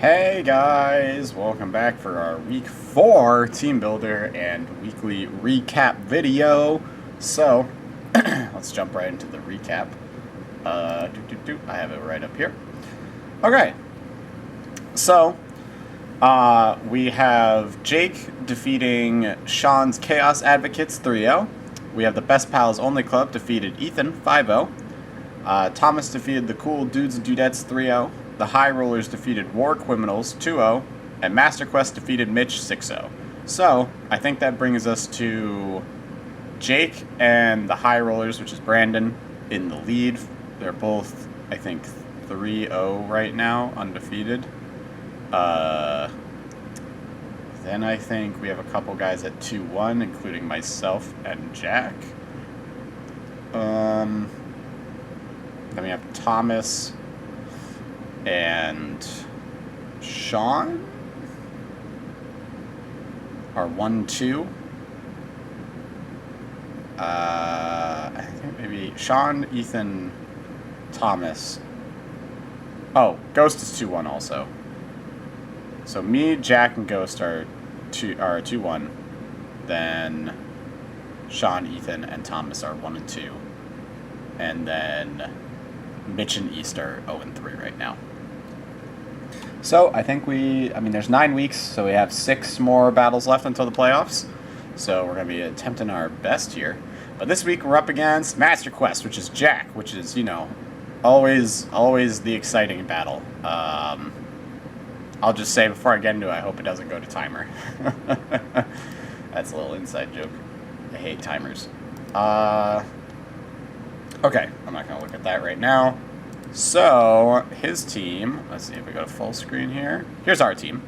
Hey guys, welcome back for our week 4 team builder and weekly recap video. So, let's jump right into the recap. I have it right up here. Okay, so we have Jake defeating Sean's Chaos Advocates 3-0. We have the Best Pals Only Club defeated Ethan 5-0. Thomas defeated the Cool Dudes and Dudettes 3-0. The High Rollers defeated War Criminals 2-0, and Master Quest defeated Mitch 6-0. So, I think that brings us to Jake and the High Rollers, which is Brandon, in the lead. They're both, I think, 3-0 right now, undefeated. Then I think we have a couple guys at 2-1, including myself and Jack. Then we have Thomas and Sean are 1-2. I think maybe Sean, Ethan, Thomas. Oh, Ghost is 2-1 also. So me, Jack, and Ghost are 2-1. Then Sean, Ethan, and Thomas are 1-2. And then Mitch and East are 0-3 right now. So I think there's 9 weeks, so we have 6 more battles left until the playoffs. So we're going to be attempting our best here. But this week we're up against Master Quest, which is Jack, which is, always the exciting battle. I'll just say before I get into it, I hope it doesn't go to timer. That's a little inside joke. I hate timers. Okay, I'm not going to look at that right now. So, his team, let's see if we go to full screen here. Here's our team.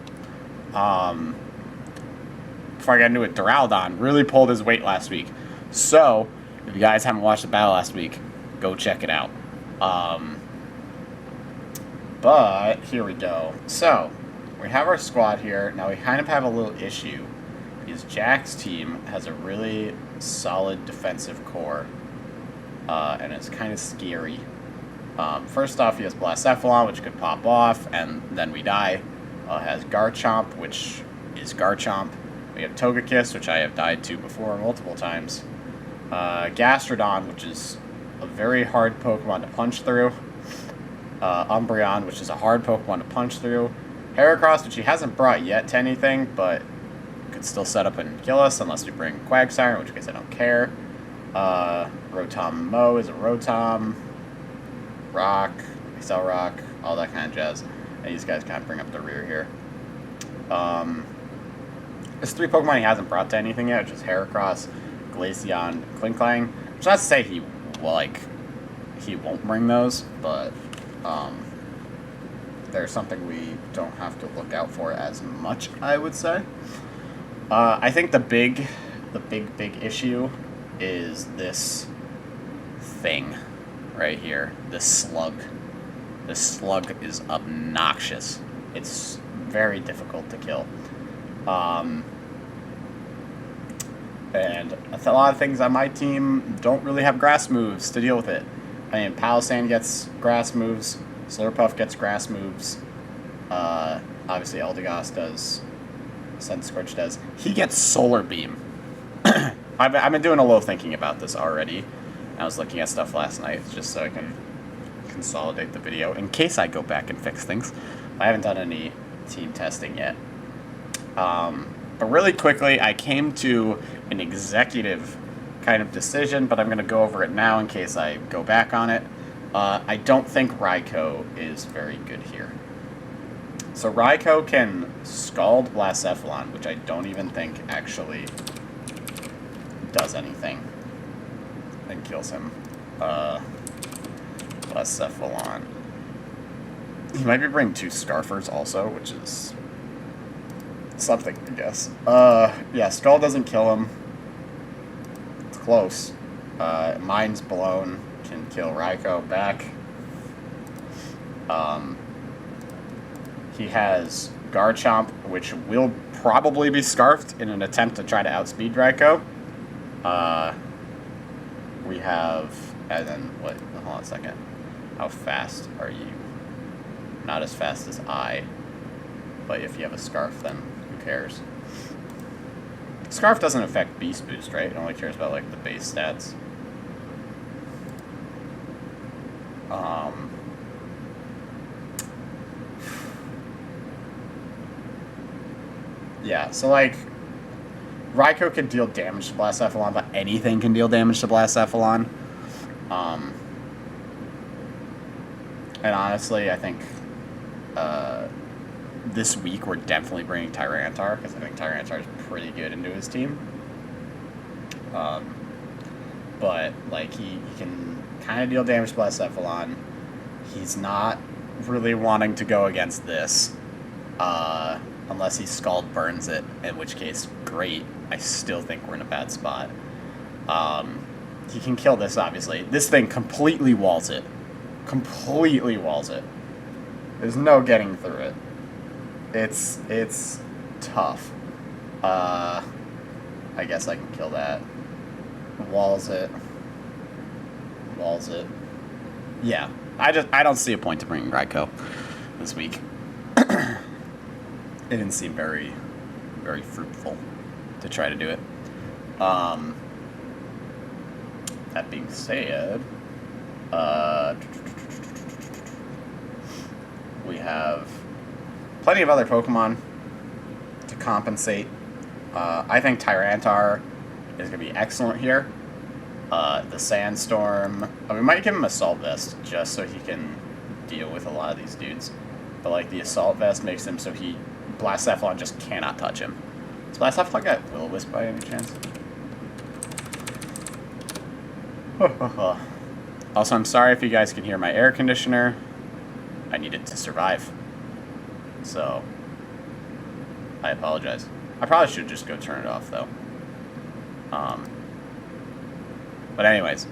Before I get into it, Duraldon really pulled his weight last week. So, if you guys haven't watched the battle last week, go check it out. But, here we go. So, we have our squad here. Now, we kind of have a little issue, because Jack's team has a really solid defensive core. And it's kind of scary. First off, he has Blacephalon, which could pop off, and then we die. Has Garchomp, which is Garchomp. We have Togekiss, which I have died to before multiple times. Gastrodon, which is a very hard Pokemon to punch through. Umbreon, which is a hard Pokemon to punch through. Heracross, which he hasn't brought yet to anything, but could still set up and kill us unless we bring Quagsire, in which case I don't care. Rotom Mo is a Rotom. Rock, Excel Rock, all that kind of jazz. And these guys kind of bring up the rear here. There's 3 Pokemon he hasn't brought to anything yet, which is Heracross, Glaceon, Klinklang. Which is not to say he won't bring those, but there's something we don't have to look out for as much, I would say. I think the big issue is this thing right here, this slug. This slug is obnoxious. It's very difficult to kill. And a lot of things on my team don't really have grass moves to deal with it. I mean, Palisand gets grass moves, Slurpuff gets grass moves, obviously Eldegoss does, Sunscorch does. He gets Solar Beam. I've been doing a little thinking about this already. I was looking at stuff last night just so I can consolidate the video in case I go back and fix things. I haven't done any team testing yet. But really quickly, I came to an executive kind of decision, but I'm going to go over it now in case I go back on it. I don't think Raikou is very good here. So Raikou can Scald Blacephalon, which I don't even think actually does anything. And kills him. Blacephalon. He might be bringing 2 Scarfers also, which is something, I guess. Yeah, Skull doesn't kill him. It's close. Mind's Blown can kill Raikou back. He has Garchomp, which will probably be Scarfed in an attempt to try to outspeed Raikou. We have, and then, what, hold on a second. How fast are you? Not as fast as I. But if you have a Scarf, then who cares? Scarf doesn't affect Beast Boost, right? It only cares about, like, the base stats. Yeah, so, like, Raikou can deal damage to Blacephalon, but anything can deal damage to Blacephalon. And honestly, I think this week we're definitely bringing Tyranitar, because I think Tyranitar is pretty good into his team. But, like, he can kind of deal damage to Blacephalon. He's not really wanting to go against this. Unless he Scald Burns it, in which case, great. I still think we're in a bad spot. He can kill this, obviously. This thing completely walls it. Completely walls it. There's no getting through it. It's tough. I guess I can kill that. Walls it. Walls it. Yeah. I don't see a point to bringing Raikou this week. It didn't seem very, very fruitful to try to do it. That being said, we have plenty of other Pokemon to compensate. I think Tyranitar is going to be excellent here. The Sandstorm, we might give him Assault Vest just so he can deal with a lot of these dudes. But like the Assault Vest makes him so Blacephalon just cannot touch him. Does Blacephalon get Will-O-Wisp by any chance? Also, I'm sorry if you guys can hear my air conditioner. I need it to survive. So, I apologize. I probably should just go turn it off, though. But anyways.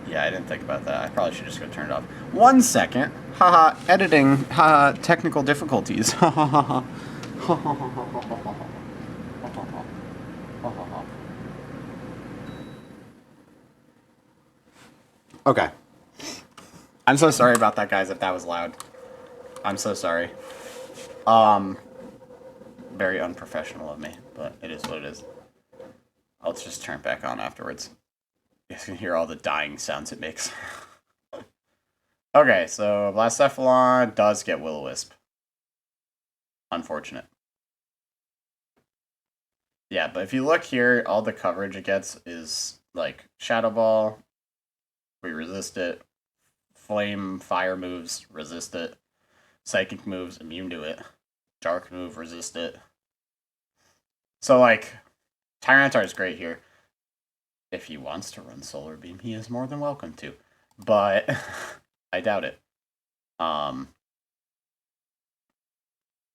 Yeah, I didn't think about that. I probably should just go turn it off. 1 second. Haha, editing. Haha, technical difficulties. Haha. Okay. I'm so sorry about that, guys, if that was loud. I'm so sorry. Very unprofessional of me, but it is what it is. I'll just turn it back on afterwards. You can hear all the dying sounds it makes. Okay, so Blacephalon does get Will-O-Wisp. Unfortunate. Yeah, but if you look here, all the coverage it gets is, like, Shadow Ball, we resist it. Flame, Fire moves, resist it. Psychic moves, immune to it. Dark move, resist it. So, like, Tyranitar is great here. If he wants to run Solar Beam, he is more than welcome to. But I doubt it.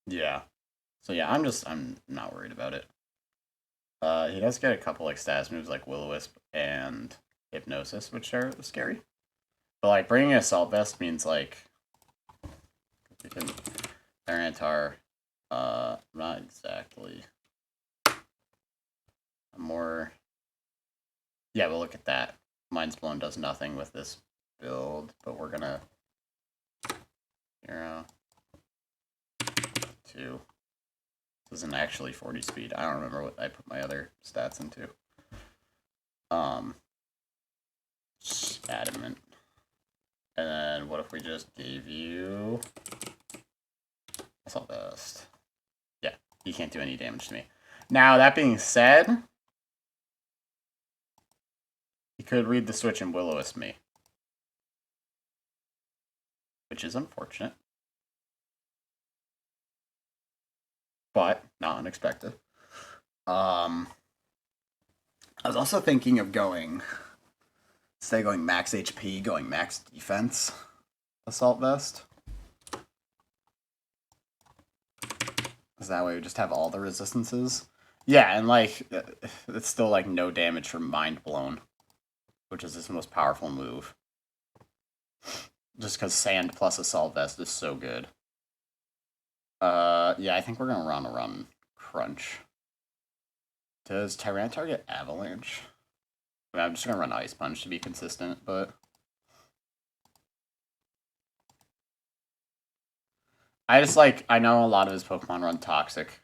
Yeah. So yeah, I'm not worried about it. He does get a couple like status moves like Will-O-Wisp and Hypnosis, which are scary. But like bringing Assault Vest means like we can Tyranitar, not exactly. More. Yeah, but look at that. Mind's Blown does nothing with this build, but we're gonna 0, 2. This isn't actually 40 speed. I don't remember what I put my other stats into. Adamant. And then what if we just gave you Assault Vest? Yeah, you can't do any damage to me. Now, that being said, he could read the switch and Will-O-Wisp me. Which is unfortunate. But not unexpected. I was also thinking of going, instead of going max HP, going max defense Assault Vest. Because that way we just have all the resistances. Yeah, and like, it's still like no damage from Mind Blown, which is his most powerful move. Just because Sand plus Assault Vest is so good. Yeah, I think we're gonna run Crunch. Does Tyranitar get Avalanche? I mean, I'm just gonna run Ice Punch to be consistent, but I just like, I know a lot of his Pokemon run Toxic.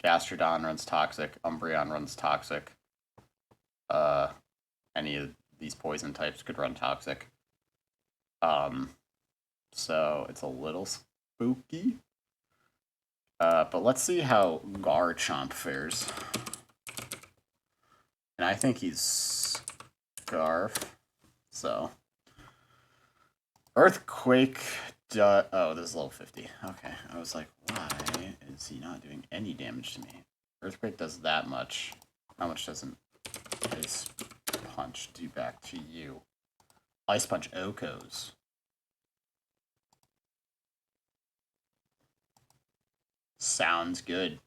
Gastrodon runs Toxic. Umbreon runs Toxic. Any of these poison types could run Toxic. So it's a little spooky. But let's see how Garchomp fares. And I think he's Scarf. So Earthquake. Oh, this is level 50. Okay, I was like, why is he not doing any damage to me? Earthquake does that much. How much does an Ice Punch do back to you? Ice Punch Okos. Sounds good.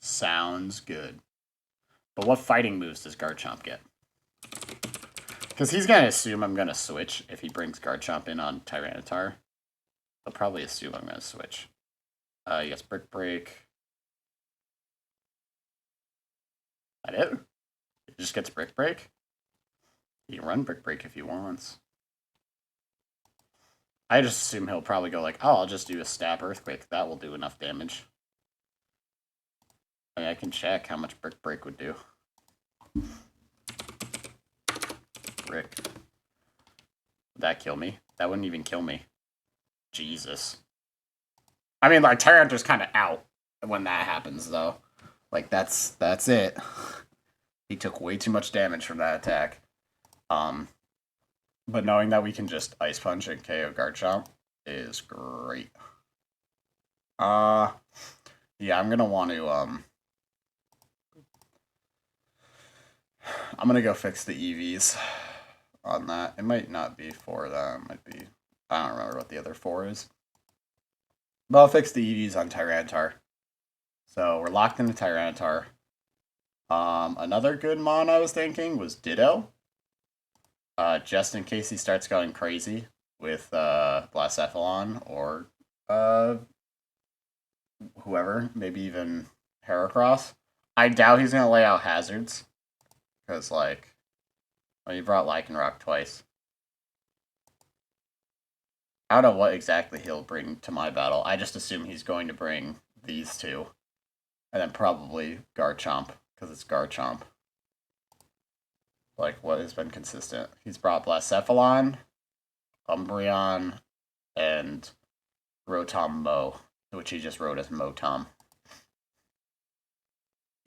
Sounds good. But what fighting moves does Garchomp get? Because he's going to assume I'm going to switch if he brings Garchomp in on Tyranitar. He'll probably assume I'm going to switch. Yes, Brick Break. That it? It just gets Brick Break? He can run Brick Break if he wants. I just assume he'll probably go like, oh, I'll just do a Stab Earthquake. That will do enough damage. I mean, I can check how much Brick Break would do. Brick. Would that kill me? That wouldn't even kill me. Jesus. I mean, like, Tyranitar's kind of out when that happens, though. Like, that's it. He took way too much damage from that attack. But knowing that we can just Ice Punch and KO Garchomp is great. Yeah, I'm gonna want to, I'm gonna go fix the EVs on that. It might not be 4 of them. It might be, I don't remember what the other 4 is. But I'll fix the EVs on Tyranitar. So we're locked into Tyranitar. Another good mon I was thinking was Ditto. Just in case he starts going crazy with Blacephalon or whoever, maybe even Heracross. I doubt he's going to lay out hazards. Because, like, well, he brought Lycanroc twice. I don't know what exactly he'll bring to my battle. I just assume he's going to bring these two. And then probably Garchomp, because it's Garchomp. Like, what has been consistent? He's brought Blacephalon, Umbreon, and Rotom Mo, which he just wrote as Motom.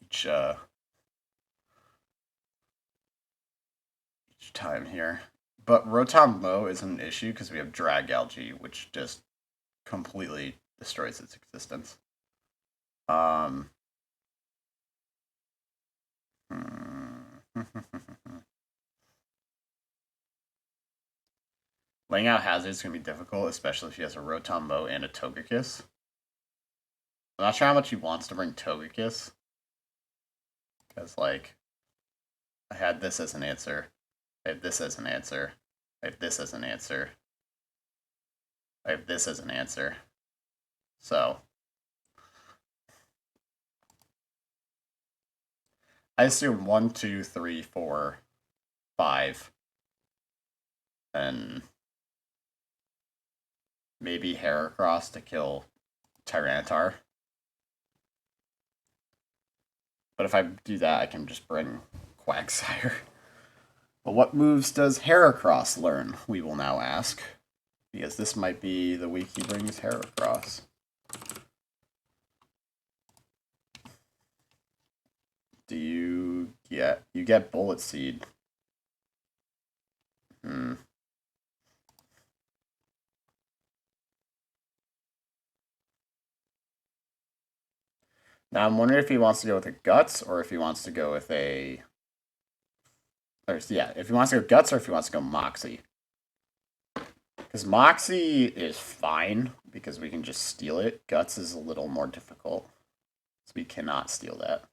Each time here. But Rotom Mo isn't an issue because we have Dragalge, which just completely destroys its existence. Laying out hazards is going to be difficult, especially if he has a Rotom Mo and a Togekiss. I'm not sure how much he wants to bring Togekiss. Because, like, I had this as an answer. I have this as an answer. I have this as an answer. I have this as an answer. So, I assume 1, 2, 3, 4, 5. And maybe Heracross to kill Tyranitar. But if I do that, I can just bring Quagsire. But what moves does Heracross learn, we will now ask. Because this might be the week he brings Heracross. Do you get... You get Bullet Seed. Now I'm wondering if he wants to go with a Guts or if he wants to go with a... Or, yeah, if he wants to go Guts or if he wants to go Moxie. Because Moxie is fine, because we can just steal it. Guts is a little more difficult. So we cannot steal that.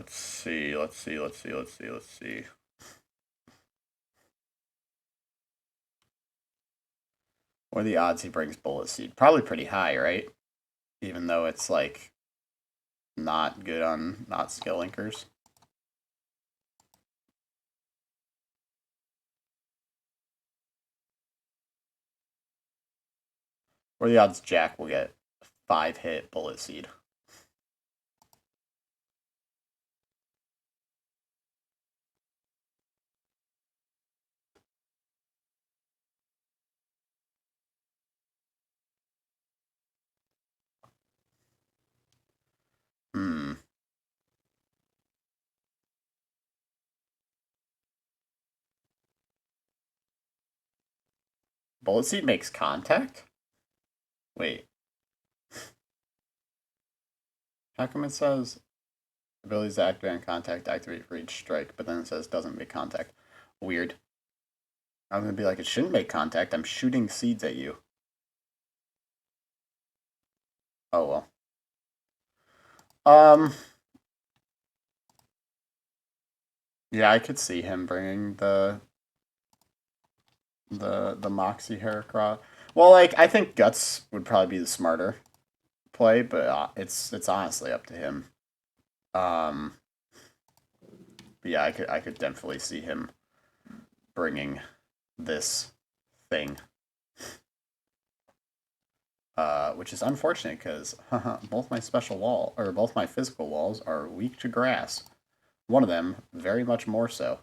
Let's see. What are the odds he brings Bullet Seed? Probably pretty high, right? Even though it's like not good on not skill linkers. What are the odds Jack will get 5-hit Bullet Seed? Hmm. Bullet Seed makes contact? Wait. How come it says abilities to activate on contact activate for each strike, but then it says doesn't make contact? Weird. I'm gonna be like, it shouldn't make contact. I'm shooting seeds at you. Oh well. Yeah, I could see him bringing the Moxie Heracross. Well, like I think Guts would probably be the smarter play, but it's honestly up to him. But yeah, I could definitely see him bringing this thing, which is unfortunate because both my both my physical walls are weak to grass. One of them very much more so.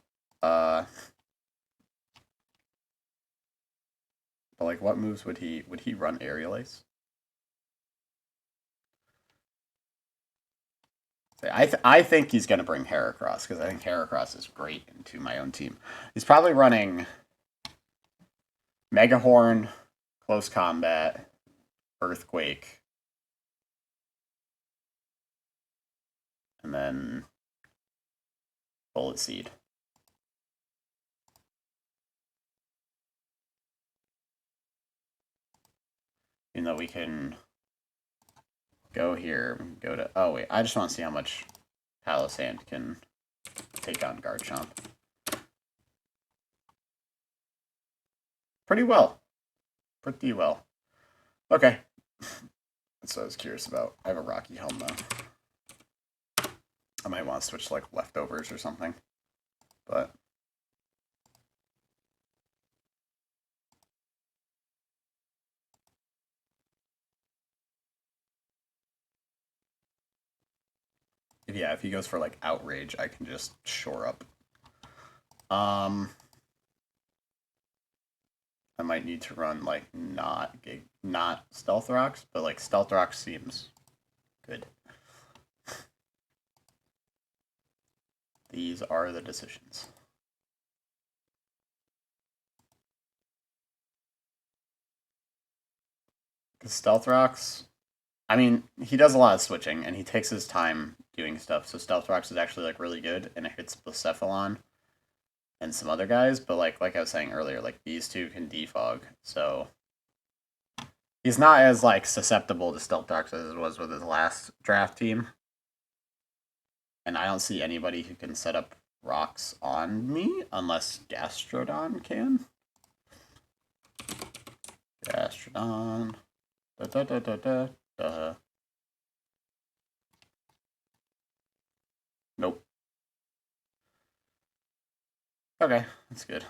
But like, what moves would he run? Aerial Ace? I think he's going to bring Heracross because I think Heracross is great into my own team. He's probably running Megahorn, Close Combat, Earthquake, and then Bullet Seed. Even though we can go here, go to... Oh, wait. I just want to see how much Palisand can take on Garchomp. Pretty well. Pretty well. Okay. That's what I was curious about. I have a Rocky Helm, though. I might want to switch, like, Leftovers or something. But... yeah, if he goes for, like, Outrage, I can just shore up. I might need to run, like, not Stealth Rocks, but, like, Stealth Rocks seems good. These are the decisions. Because Stealth Rocks, I mean, he does a lot of switching, and he takes his time doing stuff, so Stealth Rocks is actually, like, really good, and it hits Blacephalon and some other guys, but, like I was saying earlier, like, these two can defog, so... he's not as, like, susceptible to Stealth Rocks as it was with his last draft team. And I don't see anybody who can set up rocks on me, unless Gastrodon can. Gastrodon... Da da da da da da. Nope. Okay, that's good.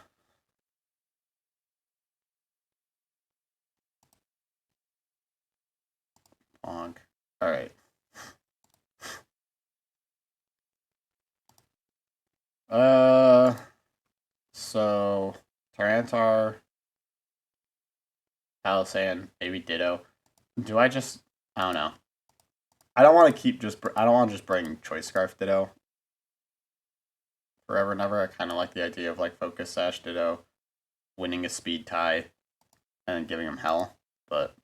Bonk. Alright. So Tyranitar, Palisand, maybe Ditto. Do I just... I don't know. I don't want to keep just... I don't want to just bring Choice Scarf Ditto forever and ever. I kind of like the idea of, like, Focus Sash Ditto, winning a speed tie, and then giving him hell, but...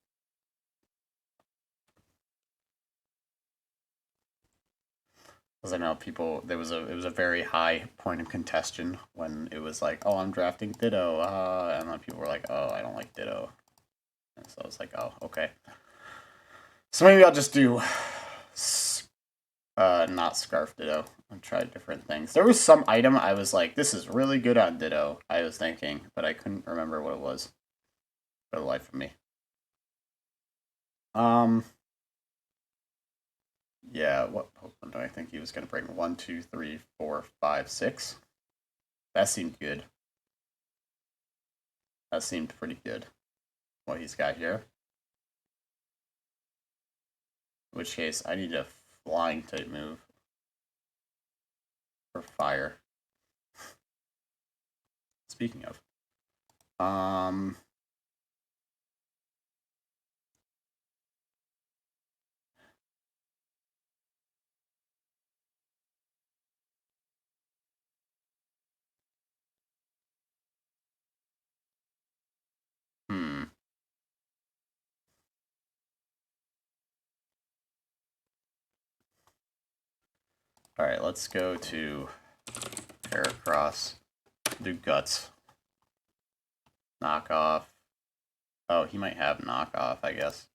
because I know people... it was a very high point of contention when it was like, oh, I'm drafting Ditto, and then people were like, oh, I don't like Ditto. And so I was like, oh, okay. So maybe I'll just do not Scarf Ditto and try different things. There was some item I was like, this is really good on Ditto, I was thinking, but I couldn't remember what it was. for the life of me. Yeah, what Pokemon do I think he was going to bring? 1, 2, 3, 4, 5, 6? That seemed good. That seemed pretty good, what he's got here. In which case, I need a flying type move. For fire. Speaking of. Alright, let's go to Heracross. Do Guts. Knockoff. Oh, he might have knockoff, I guess.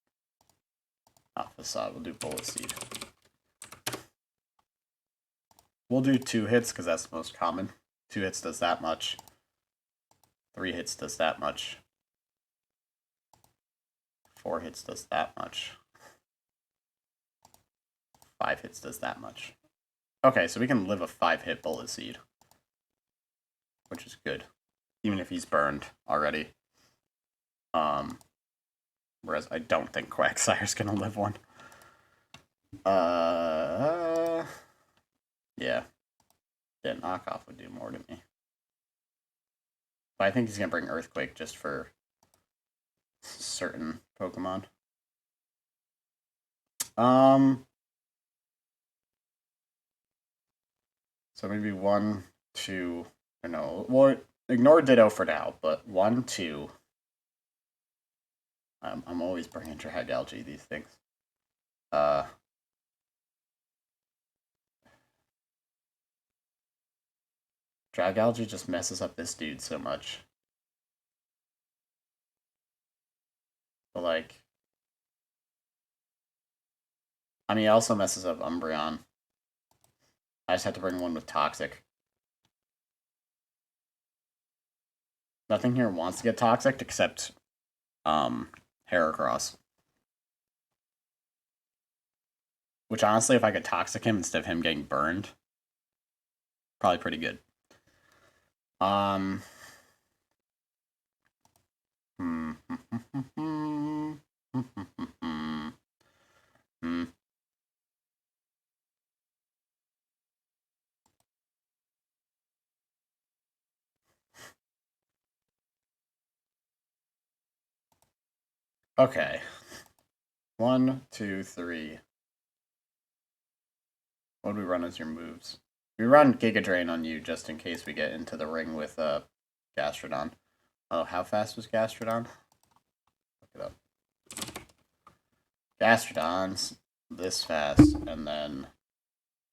Not Facade. We'll do Bullet Seed. We'll do 2 hits because that's the most common. 2 hits does that much. 3 hits does that much. 4 hits does that much. 5 hits does that much. Okay, so we can live a 5-hit Bullet Seed. Which is good. Even if he's burned already. Whereas I don't think Quagsire's gonna live one. Yeah. Yeah, knockoff would do more to me. But I think he's gonna bring Earthquake just for certain Pokemon. So maybe 1, 2, or no, well, ignore Ditto for now, but 1, 2. I'm always bringing Drag Algae, these things. Drag Algae just messes up this dude so much. But, like... I mean, it also messes up Umbreon. I just have to bring one with Toxic. Nothing here wants to get Toxic except Heracross. Which, honestly, if I could Toxic him instead of him getting burned, probably pretty good. Okay. 1, 2, 3. What do we run as your moves? We run Giga Drain on you just in case we get into the ring with Gastrodon. Oh, how fast was Gastrodon? Look it up. Gastrodon's this fast, and then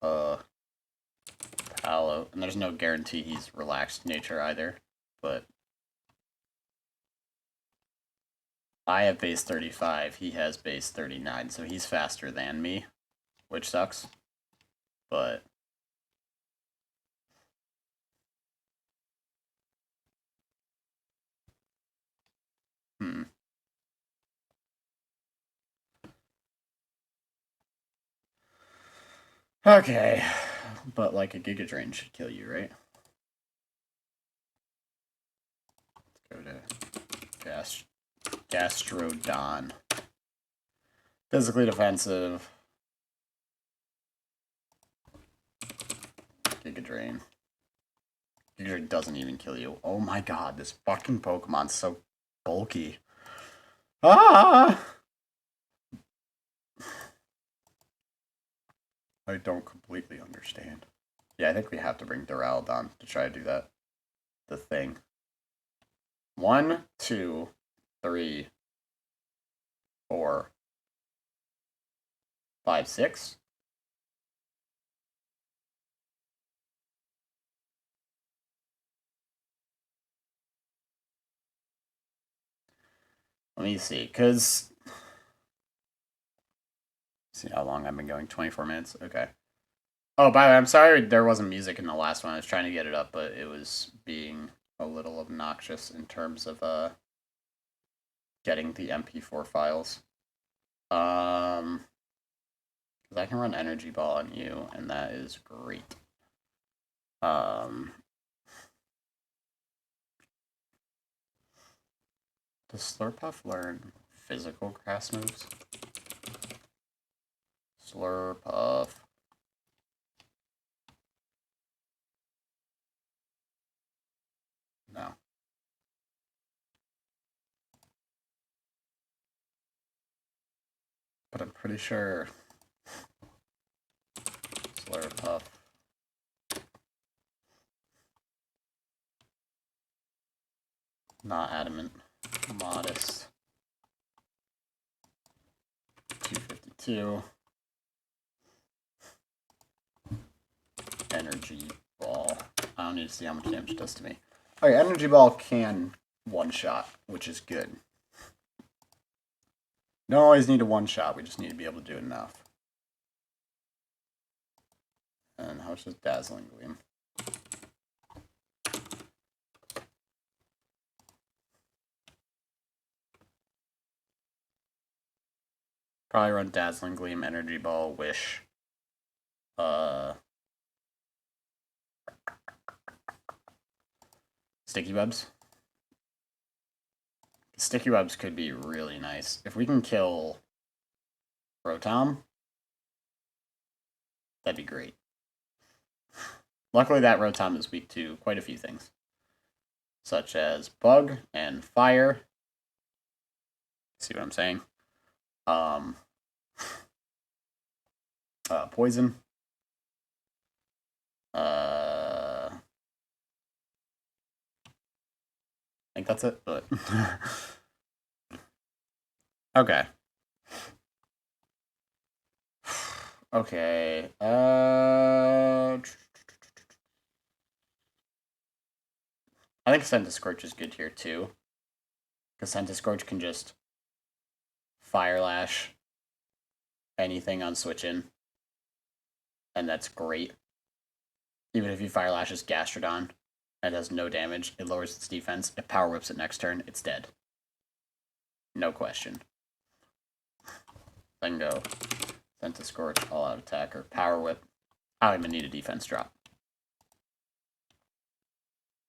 Palo, and there's no guarantee he's relaxed nature either, but I have base 35, he has base 39, so he's faster than me, which sucks, but okay, but like a Giga Drain should kill you, right? Let's go to Gastrodon. Physically defensive. Giga Drain. Giga Drain doesn't even kill you. Oh my god, this fucking Pokemon's so bulky. Ah! I don't completely understand. Yeah, I think we have to bring Duraludon to try to do that. The thing. 1, 2, 3, 4, 5, 6. Let me see, because... See how long I've been going? 24 minutes? Okay. Oh, by the way, I'm sorry there wasn't music in the last one. I was trying to get it up, but it was being a little obnoxious in terms of getting the MP4 files. Because I can run Energy Ball on you, and that is great. Does Slurpuff learn physical grass moves? Slurpuff. No. But I'm pretty sure Slurpuff. Not adamant. Modest. 252. Energy Ball. I don't need to see how much damage it does to me. Okay, Energy Ball can one-shot, which is good. Don't always need a one-shot, we just need to be able to do enough. And how much is Dazzling Gleam? Probably run Dazzling Gleam, Energy Ball, Wish. Sticky Webs. Sticky Webs could be really nice. If we can kill Rotom, that'd be great. Luckily, that Rotom is weak to quite a few things, such as Bug and Fire. See what I'm saying? Poison. I think that's it, but okay. Okay. I think Centiskorch is good here too, because Centiskorch can just Fire Lash anything on switch in, and that's great. Even if you Fire Lashes Gastrodon, and it does no damage, it lowers its defense. It Power Whips it next turn, it's dead. No question. Then go Centiskorch, All Out Attack, or Power Whip. I don't even need a defense drop.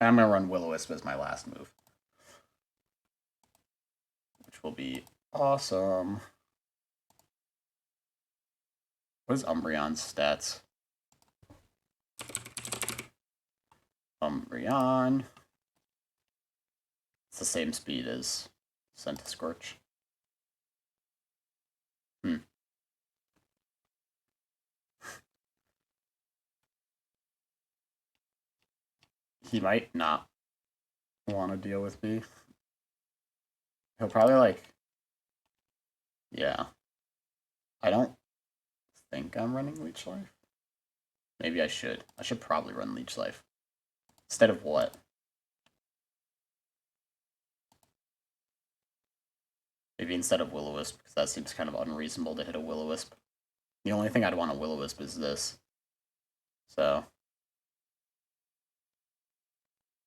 And I'm going to run Will-O-Wisp as my last move, which will be awesome. What is Umbreon's stats? Umbreon. It's the same speed as Centiskorch. He might not want to deal with me. He'll probably, like... Yeah. I don't think I'm running Leech Life. Maybe I should. I should probably run Leech Life. Instead of what? Maybe instead of Will-O-Wisp, because that seems kind of unreasonable to hit a Will-O-Wisp. The only thing I'd want a Will-O-Wisp is this. So...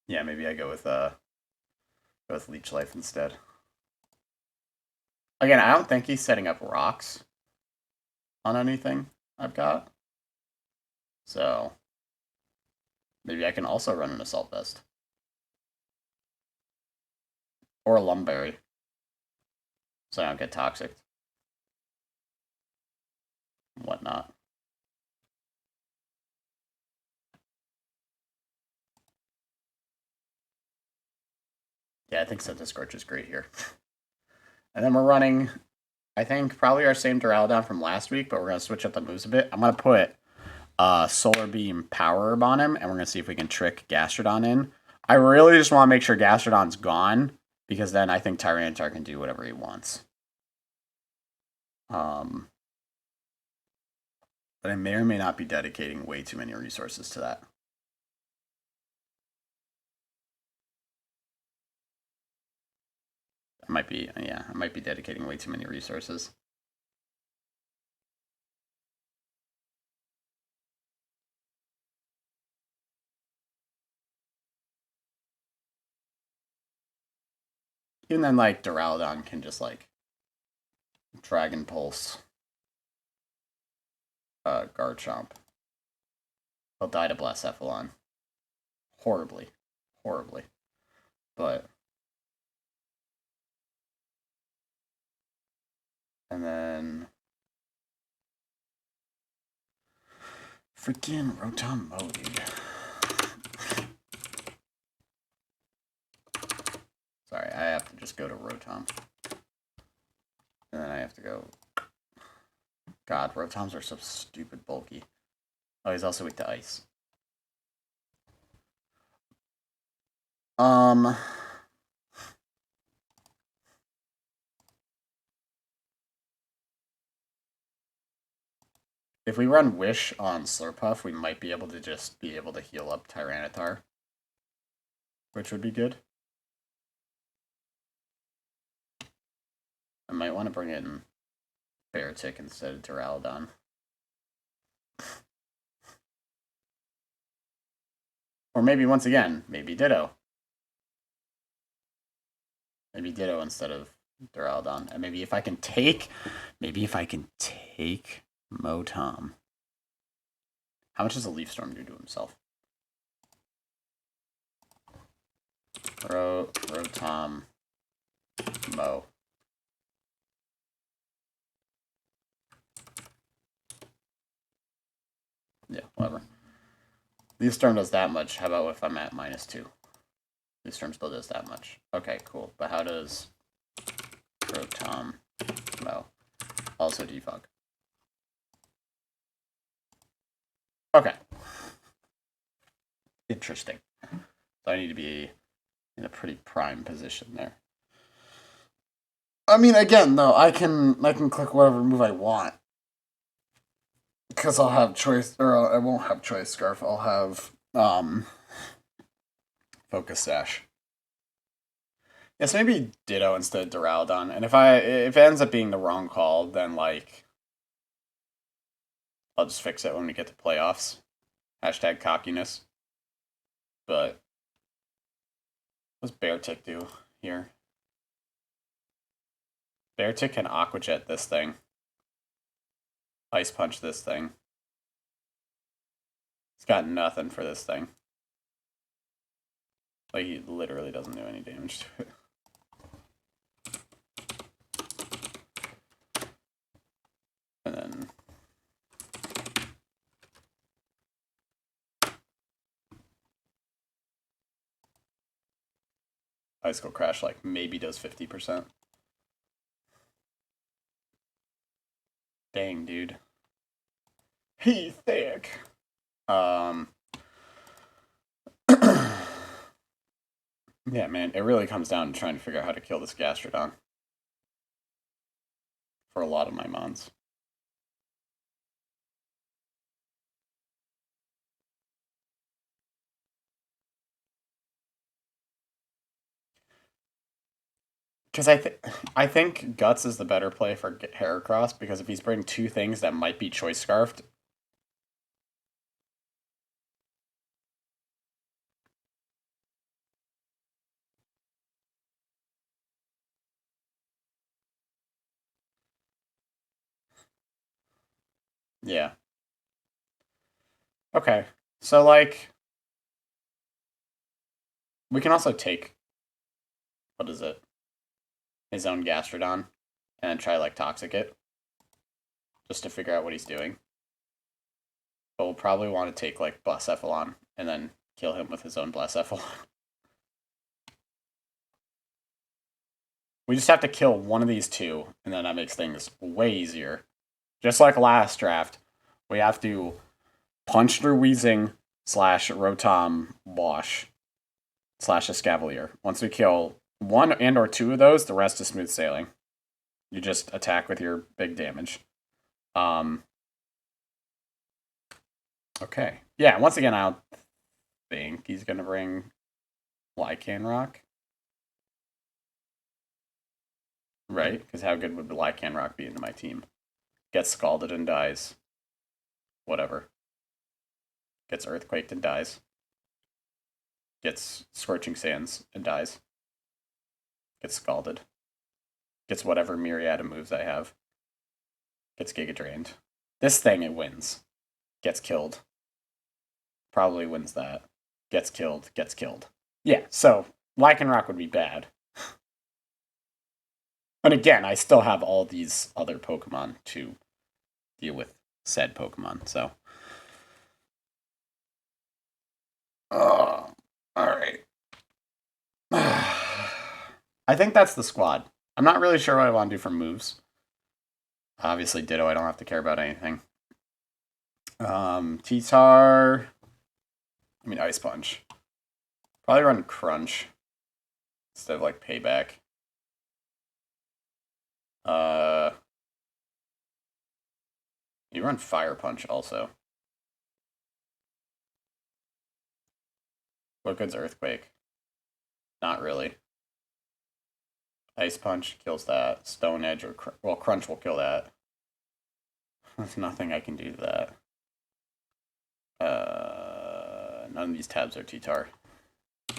yeah, maybe I go with Leech Life instead. Again, I don't think he's setting up rocks on anything I've got. So maybe I can also run an Assault Vest. Or a Lumberry. So I don't get toxic. Whatnot. Yeah, I think Centiskorch is great here. And then we're running, I think, probably our same Duraludon from last week, but we're going to switch up the moves a bit. I'm going to put Solar Beam Power Herb on him, and we're going to see if we can trick Gastrodon in. I really just want to make sure Gastrodon's gone, because then I think Tyranitar can do whatever he wants. But I may or may not be dedicating way too many resources to that. I might be dedicating way too many resources. Even then, like, Duraludon can just, like, Dragon Pulse Garchomp. He'll die to Blacephalon. Horribly. Horribly. But... And then... Freaking Rotom Moe, dude. Sorry, I have to just go to Rotom. And then I have to go... God, Rotoms are so stupid bulky. Oh, he's also weak to ice. If we run Wish on Slurpuff, we might be able to just be able to heal up Tyranitar. Which would be good. I might want to bring in Beartic instead of Duraludon. Or maybe, once again, maybe Ditto. Maybe Ditto instead of Duraludon. And maybe if I can take... Maybe if I can take Motom. How much does a Leaf Storm do to himself? Rotom Moe. Yeah, whatever. Leaf Storm does that much. How about if I'm at -2? Leaf Storm still does that much. Okay, cool. But how does Rotom Moe also defog? Okay. Interesting. So I need to be in a pretty prime position there. I mean, again, though, I can click whatever move I want. Because I'll have choice, or I won't have choice scarf. I'll have focus sash. Yes, maybe Ditto instead of Duraludon. And if it ends up being the wrong call, then like I'll just fix it when we get to playoffs. Hashtag cockiness. But what does Beartic do here? Beartic can Aqua Jet this thing. Ice Punch this thing. He's got nothing for this thing. Like, he literally doesn't do any damage to it. And then... Icicle Crash, like, maybe does 50%. Dang, dude. He's thick. Yeah, man, it really comes down to trying to figure out how to kill this Gastrodon. For a lot of my mons. Because I think Guts is the better play for Heracross, because if he's bringing two things that might be choice scarfed. Yeah. Okay. So, like, we can also take, what is it? His own Gastrodon, and then try, like, Toxic it. Just to figure out what he's doing. But we'll probably want to take, like, Blacephalon, and then kill him with his own Blacephalon. We just have to kill one of these two, and then that makes things way easier. Just like last draft, we have to punch through Weezing / Rotom Wash / Escavalier. Once we kill one and or two of those, the rest is smooth sailing. You just attack with your big damage. Okay. Yeah, once again, I don't think he's going to bring Lycanroc. Right? Because how good would Lycanroc be into my team? Gets scalded and dies. Whatever. Gets earthquaked and dies. Gets scorching sands and dies. Gets Scalded. Gets whatever myriad of moves I have. Gets Giga Drained. This thing, it wins. Gets killed. Probably wins that. Gets killed. Gets killed. Yeah, so Lycanroc would be bad. But again, I still have all these other Pokemon to deal with said Pokemon, so. Alright. I think that's the squad. I'm not really sure what I want to do for moves. Obviously, Ditto, I don't have to care about anything. T-Tar. I mean, Ice Punch. Probably run Crunch instead of, like, Payback. You run Fire Punch also. What good's Earthquake? Not really. Ice Punch kills that. Stone Edge or well, Crunch will kill that. There's nothing I can do to that. None of these tabs are T-Tar.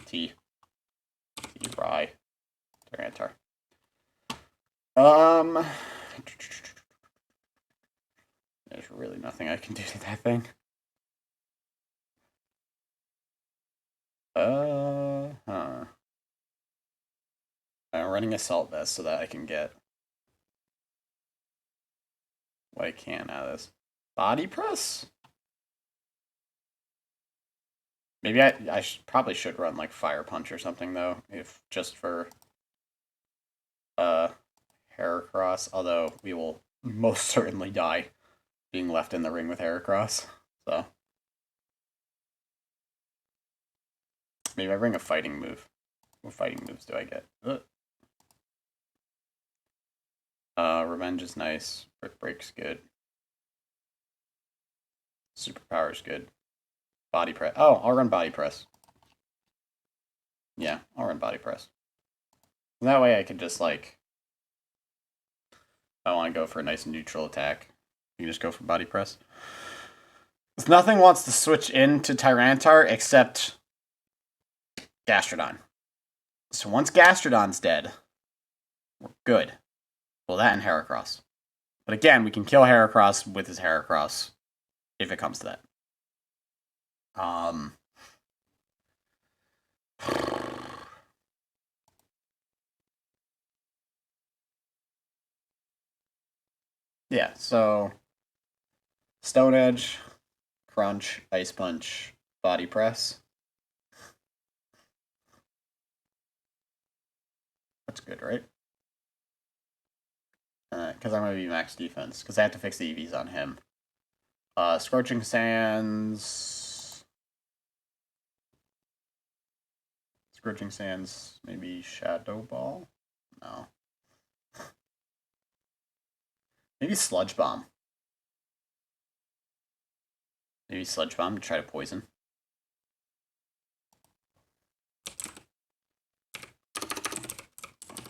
T-Rye. Tyranitar. There's really nothing I can do to that thing. I'm running Assault Vest so that I can get what I can out of this. Body Press? Maybe I probably should run like Fire Punch or something though, if just for Heracross, although we will most certainly die being left in the ring with Heracross, so. Maybe I bring a fighting move. What fighting moves do I get? Revenge is nice. Brick Break's good. Superpower's good. Body Press. Oh, I'll run Body Press. Yeah, I'll run Body Press. And that way I can just, like, I want to go for a nice neutral attack. You can just go for Body Press. Nothing wants to switch into Tyranitar except Gastrodon. So once Gastrodon's dead, we're good. Well, that and Heracross. But again, we can kill Heracross with his Heracross if it comes to that. Yeah, so Stone Edge, Crunch, Ice Punch, Body Press. That's good, right? Because I'm going to be max defense, because I have to fix the EVs on him. Scorching Sands. Scorching Sands, maybe Shadow Ball? No. Maybe Sludge Bomb. Maybe Sludge Bomb to try to poison.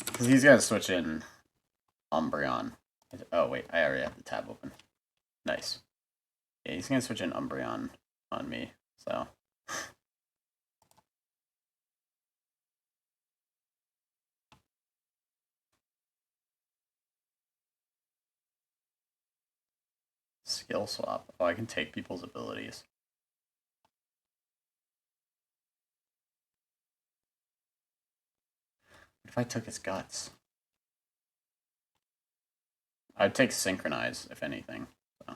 Because he's going to switch in Umbreon. Oh, wait, I already have the tab open. Nice. Yeah, he's going to switch in Umbreon on me, so. Skill swap. Oh, I can take people's abilities. What if I took his guts? I'd take Synchronize, if anything. So.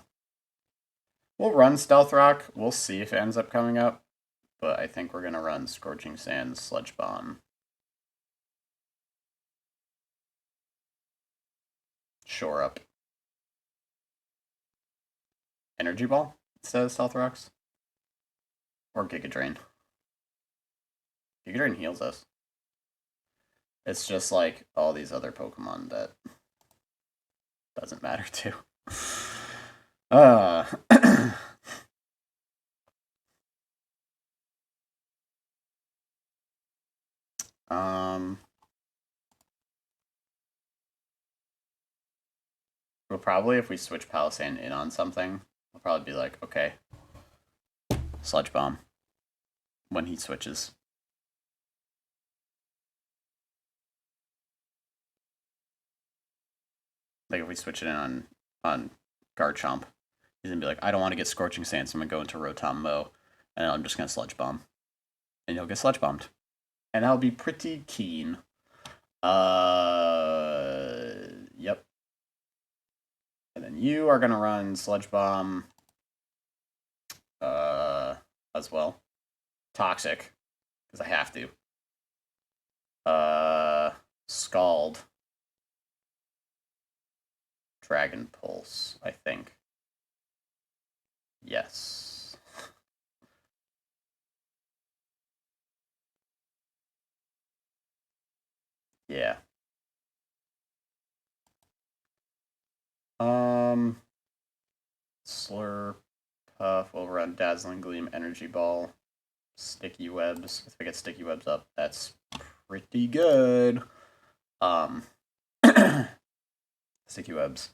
We'll run Stealth Rock. We'll see if it ends up coming up. But I think we're going to run Scorching Sands, Sludge Bomb. Shore Up. Energy Ball instead of Stealth Rocks. Or Giga Drain. Giga Drain heals us. It's just like all these other Pokemon that doesn't matter to. We'll probably, if we switch Palisand in on something, we'll probably be like, okay, Sludge Bomb when he switches. Like if we switch it in on Garchomp, he's gonna be like, I don't want to get Scorching Sand, so I'm gonna go into Rotom Mow, and I'm just gonna Sludge Bomb, and you'll get Sludge Bombed, and that'll be pretty keen. Yep. And then you are gonna run Sludge Bomb, as well. Toxic, because I have to. Scald. Dragon Pulse, I think. Yes. Yeah. Slurp, Puff, will run Dazzling Gleam, Energy Ball, Sticky Webs. If I get Sticky Webs up, that's pretty good. Sticky Webs.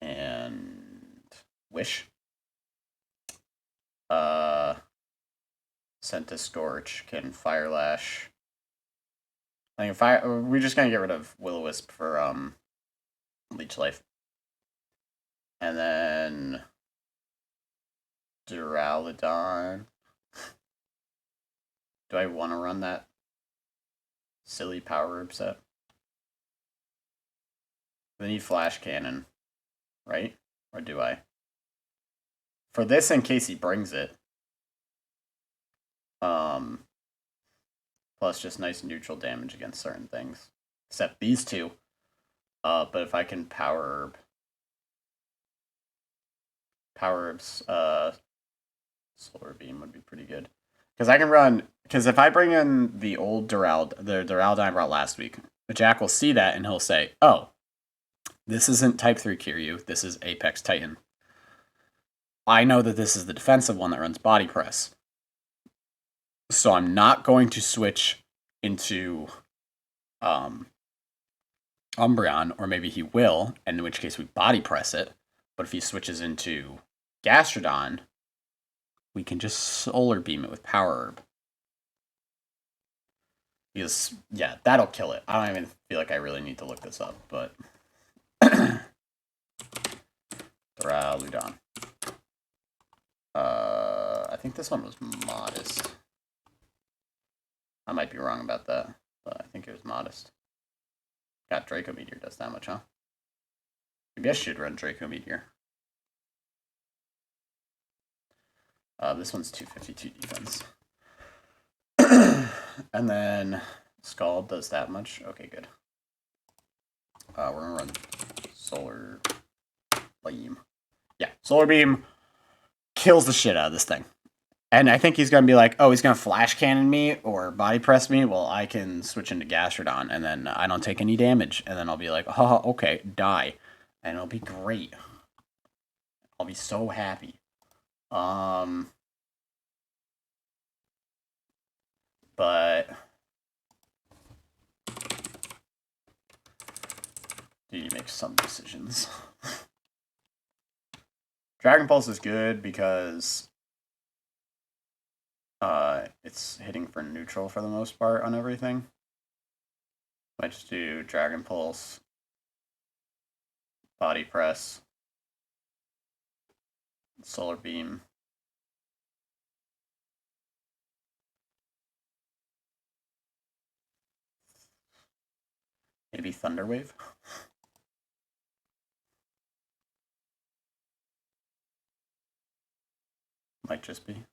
And Wish. Centiskorch can Fire Lash. I think we're just gonna get rid of Will-O-Wisp for Leech Life. And then Duraludon. Do I want to run that silly Power Herb set? I need Flash Cannon, right? Or do I? For this, in case he brings it. Plus just nice neutral damage against certain things. Except these two. But if I can Power Herb's Solar Beam would be pretty good. Because I can run, because if I bring in the old the Duraludon I brought last week, Jack will see that and he'll say, oh, this isn't Type 3 Kiryu, this is Apex Titan. I know that this is the defensive one that runs Body Press. So I'm not going to switch into Umbreon, or maybe he will, in which case we Body Press it. But if he switches into Gastrodon, we can just Solar Beam it with Power Herb. Because, yeah, that'll kill it. I don't even feel like I really need to look this up, but... Duraludon. I think this one was Modest. I might be wrong about that, but I think it was Modest. God, Draco Meteor does that much, huh? Maybe I should run Draco Meteor. This one's 252 defense. And then Scald does that much. Okay, good. We're gonna run Solar Beam. Yeah, Solar Beam kills the shit out of this thing. And I think he's gonna be like, oh, he's gonna Flash Cannon me or Body Press me. Well, I can switch into Gastrodon, and then I don't take any damage. And then I'll be like, oh, okay, die. And it'll be great. I'll be so happy. But you need to make some decisions. Dragon Pulse is good because it's hitting for neutral for the most part on everything. Might just do Dragon Pulse, Body Press, Solar Beam. Maybe Thunder Wave. Might just be.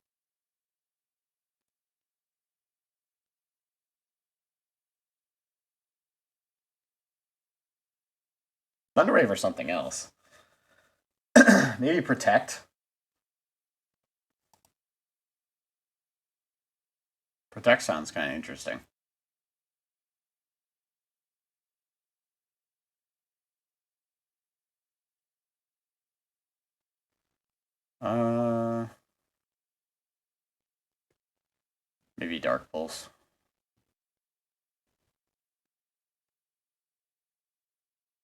Thunder Wave or something else. Maybe Protect. Protect sounds kind of interesting. Maybe Dark Pulse.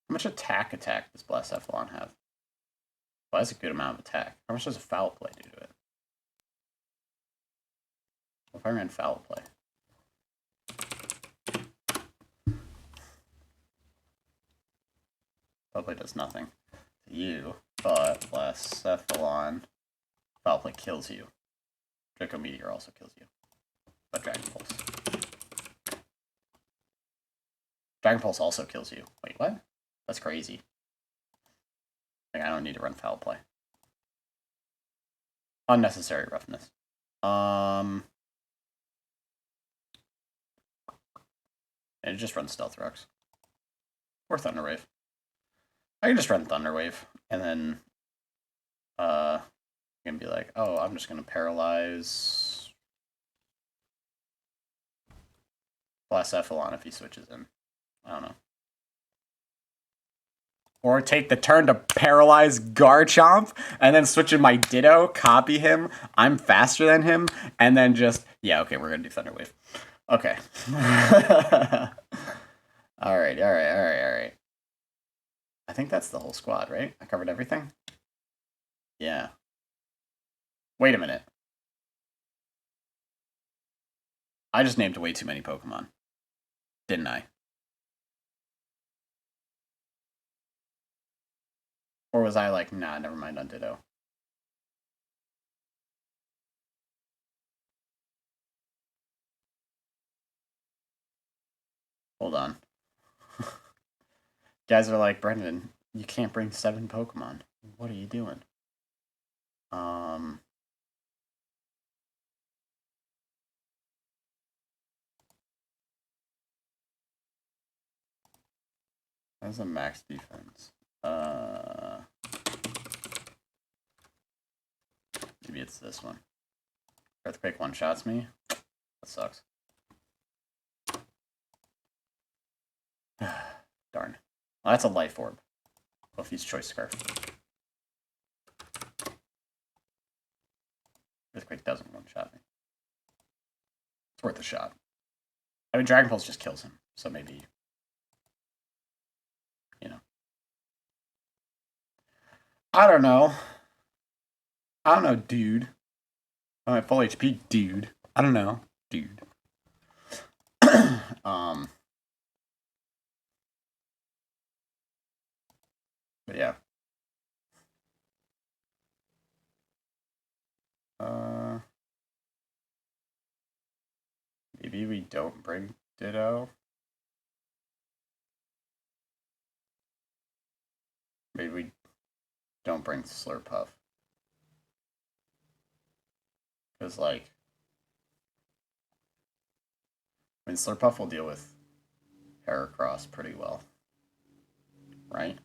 How much attack does Blacephalon have? Well, that's a good amount of attack. How much does a Foul Play do to it? What if I ran Foul Play? Foul play does nothing to you, but less Cephalon. Foul play kills you. Draco Meteor also kills you. But Dragon Pulse. Dragon Pulse also kills you. Wait, what? That's crazy. Like, I don't need to run foul play. Unnecessary roughness. And just run Stealth Rocks. Or Thunderwave. I can just run Thunderwave, and then you can be like, oh, I'm just gonna paralyze Blacephalon if he switches in. I don't know. Or take the turn to paralyze Garchomp, and then switch in my Ditto, copy him, I'm faster than him, and then just, yeah, okay, we're gonna do Thunderwave. Okay. Alright. I think that's the whole squad, right? I covered everything? Yeah. Wait a minute. I just named way too many Pokemon. Didn't I? Or was I like, nah, never mind on Ditto? Hold on. Guys are like, Brendan, you can't bring 7 Pokemon. What are you doing? That's a max defense. Maybe it's this one. Earthquake one-shots me. That sucks. Darn. Well, that's a Life Orb. Well, if he's Choice Scarf. Earthquake doesn't one-shot me. It's worth a shot. I mean, Dragon Pulse just kills him, so maybe, you know. I don't know. Dude. I'm at full HP, dude. I don't know, dude. But yeah. Maybe we don't bring Ditto. Maybe we don't bring Slurpuff. Because, like, I mean, Slurpuff will deal with Heracross pretty well. Right?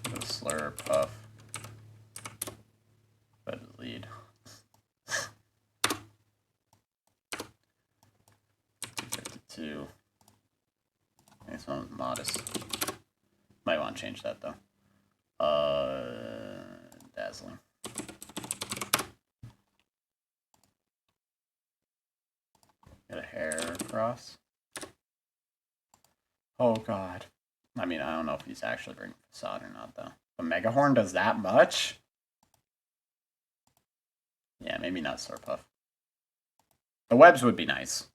The Slurpuff. But lead. 252. This one was modest. Might want to change that though. Dazzling. Get a Heracross. Oh god. I mean, I don't know if he's actually bringing Facade or not though. But Megahorn does that much? Yeah, maybe not Slurpuff. The webs would be nice.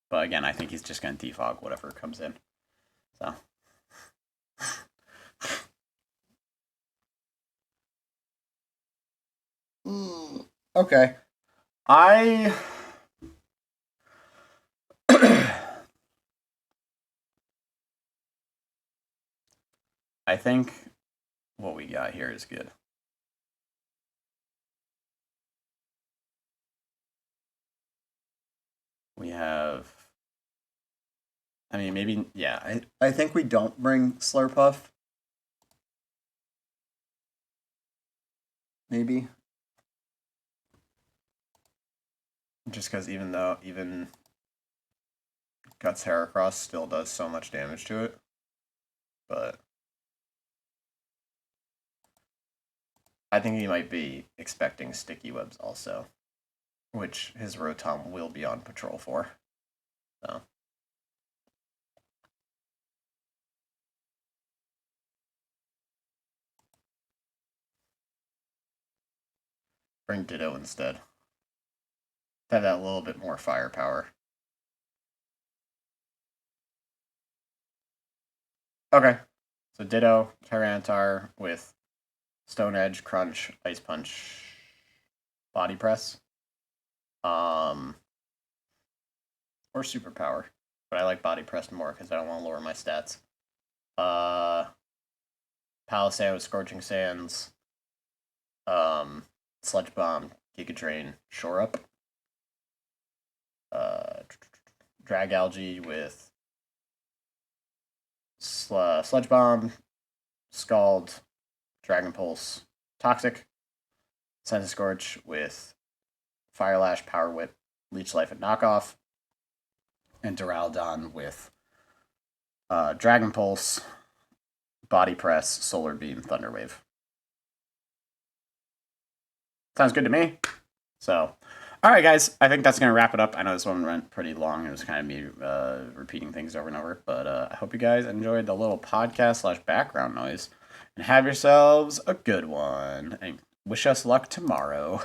But again, I think he's just going to defog whatever comes in. So. Okay. I think what we got here is good. We have, I mean, maybe, yeah, I think we don't bring Slurpuff. Maybe. Just because even Guts Heracross still does so much damage to it. But I think he might be expecting Sticky Webs also, which his Rotom will be on patrol for. So. Bring Ditto instead. Have that little bit more firepower. Okay. So Ditto, Tyranitar with Stone Edge, Crunch, Ice Punch, Body Press. Or Superpower. But I like Body Press more because I don't want to lower my stats. Palisade with Scorching Sands. Sludge Bomb, Giga Drain, Shore Up. Drag Algae with Sludge Bomb, Scald, Dragon Pulse, Toxic. Sense Scorch with Fire Lash, Power Whip, Leech Life, and Knockoff. And Duraludon with Dragon Pulse, Body Press, Solar Beam, Thunder Wave. Sounds good to me. So, all right, guys. I think that's going to wrap it up. I know this one went pretty long. It was kind of me repeating things over and over. But I hope you guys enjoyed the little podcast/background noise. And have yourselves a good one. And wish us luck tomorrow.